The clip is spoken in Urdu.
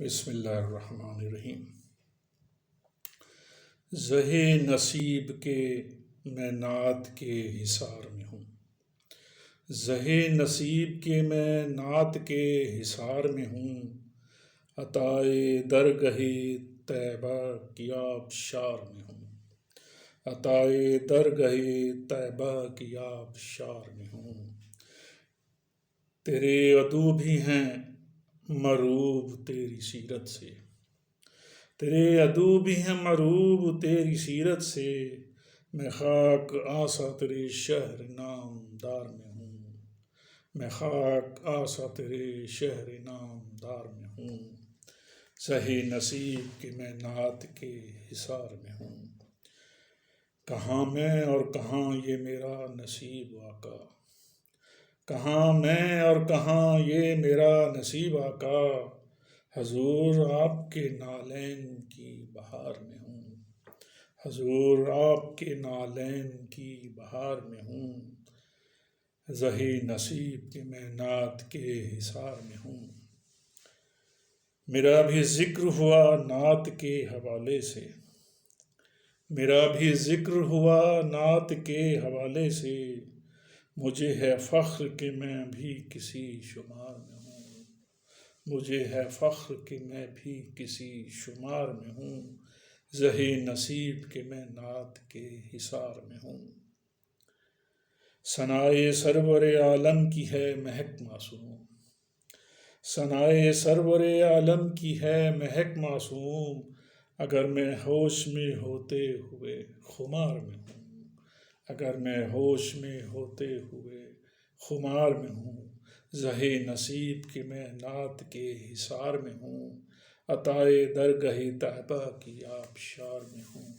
بسم اللہ الرحمن الرحیم۔ زہے نصیب کے میں نعت کے حصار میں ہوں، زہے نصیب کے میں نعت کے حصار میں ہوں، عطائے درگہ طیبہ کی آبشار میں ہوں، عطائے درگہ طیبہ کی آبشار میں ہوں۔ تیرے عدو بھی ہیں مروب تیری سیرت سے، تیرے عدو بھی ہیں مروب تیری سیرت سے، میں خاک آسا تیرے شہر نامدار میں ہوں، میں خاک آسا تیرے شہر نامدار میں ہوں، زہے نصیب کے میں نعت کے حصار میں ہوں۔ کہاں میں اور کہاں یہ میرا نصیب آقا، کہاں میں اور کہاں یہ میرا نصیب آقا، حضور آپ کے نالین کی بہار میں ہوں، حضور آپ کے نالین کی بہار میں ہوں، زہے نصیب کے میں نعت کے حصار میں ہوں۔ میرا بھی ذکر ہوا نعت کے حوالے سے، میرا بھی ذکر ہوا نعت کے حوالے سے، مجھے ہے فخر کہ میں بھی کسی شمار میں ہوں، مجھے ہے فخر کہ میں بھی کسی شمار میں ہوں، زہے نصیب کہ میں نعت کے حصار میں ہوں۔ ثنائے سرور عالم کی ہے مہک معصوم، ثنائے سرور عالم کی ہے مہک معصوم، اگر میں ہوش میں ہوتے ہوئے خمار میں ہوں، اگر میں ہوش میں ہوتے ہوئے خمار میں ہوں، زہے نصیب کہ میں نعت کے حصار میں ہوں، عطائے درگہ طیبہ کی آبشار میں ہوں۔